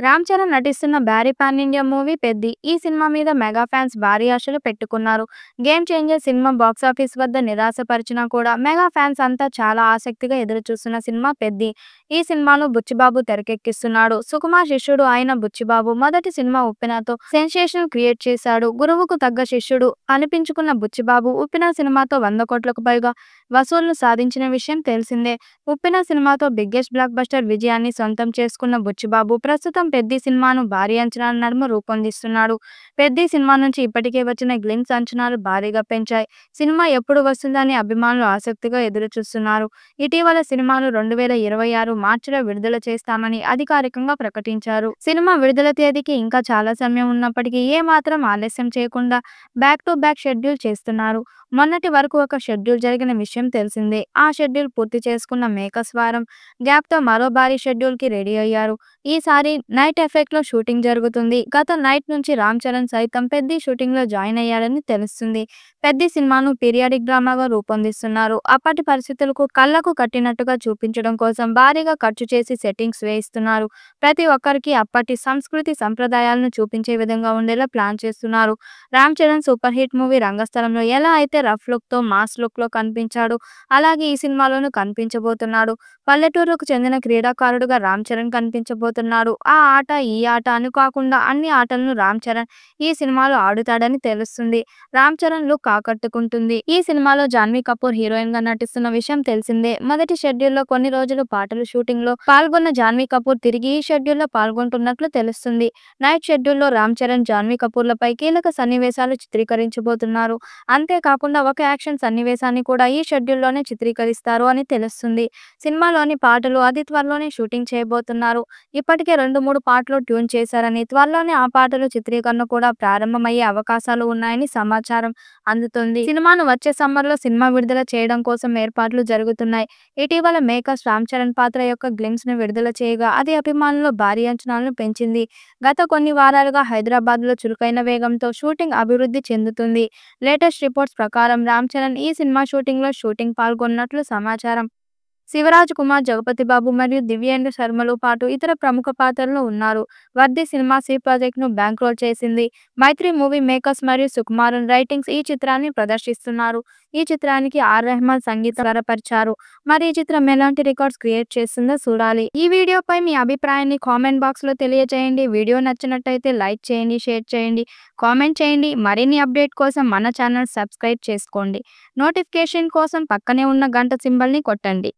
రామ్ చరణ్ నటిస్తున్న భారీ pan India movie 'Peddi'. ఈ సినిమా మీద మెగా ఫ్యాన్స్ భారీ ఆశలు పెట్టుకున్నారు. గేమ్ చేంజర్ సినిమా బాక్సాఫీస్ వద్ద నిరాశపరిచినా కూడా మెగా ఫ్యాన్స్ అంతా చాలా ఆసక్తిగా ఎదురుచూస్తున్న సినిమా 'పెద్ది'. ఈ సినిమాను బుచ్చిబాబు తెరకెక్కిస్తున్నాడు. సుకుమార్ శిష్యుడు అయిన బుచ్చిబాబు మొదటి సినిమా 'ఉప్పెన'తో సెన్సేషన్ క్రియేట్ చేశాడు. గురువుకు తగ్గ శిష్యుడు అనిపించుకున్న బుచ్చిబాబు 'ఉప్పెన' సినిమాతో 100 కోట్లకు పైగా వసూళ్లు సాధించిన విషయం తెలిసిందే. 'ఉప్పెన' సినిమాతో బిగ్గెస్ట్ బ్లాక్ బస్టర్ విజయాన్ని సొంతం చేసుకున్న బుచ్చిబాబు ప్రస్తుతం 'పెద్ది' సినిమాను భారీ అంచనాల నడుమ రూపొందిస్తున్నాడు. 'పెద్ది' సినిమా నుంచి ఇప్పటికే వచ్చిన గ్లింప్స్ అంచనాలు భారీగా పెంచాయి. సినిమా ఎప్పుడు వస్తుందని అభిమానులు ఆసక్తిగా ఎదురుచూస్తున్నారు. ఇటీవల సినిమాను 2026 మార్చిలో విడుదల చేస్తామని అధికారికంగా ప్రకటించారు. సినిమా విడుదల తేదీకి ఇంకా చాలా సమయం ఉన్నప్పటికీ ఏమాత్రం ఆలస్యం చేయకుండా బ్యాక్ టు బ్యాక్ షెడ్యూల్ చేస్తున్నారు. మొన్నటి వరకు ఒక షెడ్యూల్ జరిగిన విషయం తెలిసిందే. ఆ షెడ్యూల్ పూర్తి చేసుకున్న మేకర్స్ వారం గ్యాప్తో మరో భారీ షెడ్యూల్కి రెడీ అయ్యారు. ఈసారి నైట్ ఎఫెక్ట్లో షూటింగ్ జరుగుతుంది. గత నైట్ నుంచి రామ్ చరణ్ సైతం 'పెద్ది' షూటింగ్లో జాయిన్ అయ్యాడని తెలుస్తుంది. 'పెద్ది' సినిమాను పీరియాడిక్ డ్రామాగా రూపొందిస్తున్నారు. అప్పటి పరిస్థితులకు కళ్లకు కట్టినట్టుగా చూపించడం కోసం భారీగా ఖర్చు చేసి సెట్టింగ్స్ వేయిస్తున్నారు. ప్రతి ఒక్కరికి అప్పటి సంస్కృతి సంప్రదాయాలను చూపించే విధంగా ఉండేలా ప్లాన్ చేస్తున్నారు. Ram Charan super hit movie 'రంగస్థలంలో' ఎలా అయితే రఫ్ లుక్తో మాస్ లుక్లో కనిపించాడో అలాగే ఈ సినిమాలోనూ కనిపించబోతున్నాడు. పల్లెటూరుకు చెందిన క్రీడాకారుడుగా రామ్ చరణ్ కనిపించబోతున్నాడు. ఆ ఆట ఈ ఆట అని కాకుండా అన్ని ఆటలను రామ్ చరణ్ ఈ సినిమాలో ఆడుతాడని తెలుస్తుంది. రామ్ చరణ్ లుక్ ఆకట్టుకుంటుంది. ఈ సినిమాలో జాన్వీ కపూర్ హీరోయిన్ గా నటిస్తున్న విషయం తెలిసిందే. మొదటి షెడ్యూల్లో కొన్ని రోజులు పాటలు షూటింగ్ లో పాల్గొన్న జాన్వీ కపూర్ తిరిగి ఈ షెడ్యూల్లో పాల్గొంటున్నట్లు తెలుస్తుంది. నైట్ షెడ్యూల్లో రామ్ చరణ్, జాన్వీ కపూర్లపై కీలక సన్నివేశాలు చిత్రీకరించబోతున్నారు. అంతేకాకుండా ఒక యాక్షన్ సన్నివేశాన్ని కూడా ఈ షెడ్యూల్లోనే చిత్రీకరిస్తారు అని తెలుస్తుంది. సినిమాలోని పాటలు అతి త్వరలోనే షూటింగ్ చేయబోతున్నారు. ఇప్పటికే 2-3 పాటలు ట్యూన్ చేశారని, త్వరలోనే ఆ పాటలు చిత్రీకరణ కూడా ప్రారంభమయ్యే అవకాశాలు ఉన్నాయని సమాచారం అందుతుంది. సినిమాను వచ్చే సమ్మర్లో సినిమా విడుదల చేయడం కోసం ఏర్పాట్లు జరుగుతున్నాయి. ఇటీవల మేకర్స్ రామ్ చరణ్ పాత్ర యొక్క గ్లింప్స్ ను విడుదల చేయగా అది అభిమానుల్లో భారీ అంచనాలను పెంచింది. గత కొన్ని వారాలుగా హైదరాబాద్లో చురుకైన వేగంతో షూటింగ్ అభివృద్ధి చెందుతుంది. లేటెస్ట్ రిపోర్ట్స్ ప్రకారం రామ్ చరణ్ ఈ సినిమా షూటింగ్లో పాల్గొన్నట్లు సమాచారం. శివరాజ్ కుమార్, జగపతి బాబు మరియు దివ్యేంద్ర శర్మలు పాటు ఇతర ప్రముఖ పాత్రల్లో ఉన్నారు. వర్ది సినిమా సి ప్రాజెక్ట్ను బ్యాంక్రోల్ చేసింది. మైత్రి మూవీ మేకర్స్ మరియు సుకుమారన్ రైటింగ్స్ ఈ చిత్రాన్ని ప్రదర్శిస్తున్నారు. ఈ చిత్రానికి ఆర్ రెహమాన్ సంగీతం స్వరపరిచారు. మరి ఈ చిత్రం ఎలాంటి రికార్డ్స్ క్రియేట్ చేస్తుందో చూడాలి. ఈ వీడియోపై మీ అభిప్రాయాన్ని కామెంట్ బాక్స్లో తెలియజేయండి. వీడియో నచ్చినట్టయితే లైక్ చేయండి, షేర్ చేయండి, కామెంట్ చేయండి. మరిన్ని అప్డేట్ కోసం మన ఛానల్ సబ్స్క్రైబ్ చేసుకోండి. నోటిఫికేషన్ కోసం పక్కనే ఉన్న గంట సింబల్ని కొట్టండి.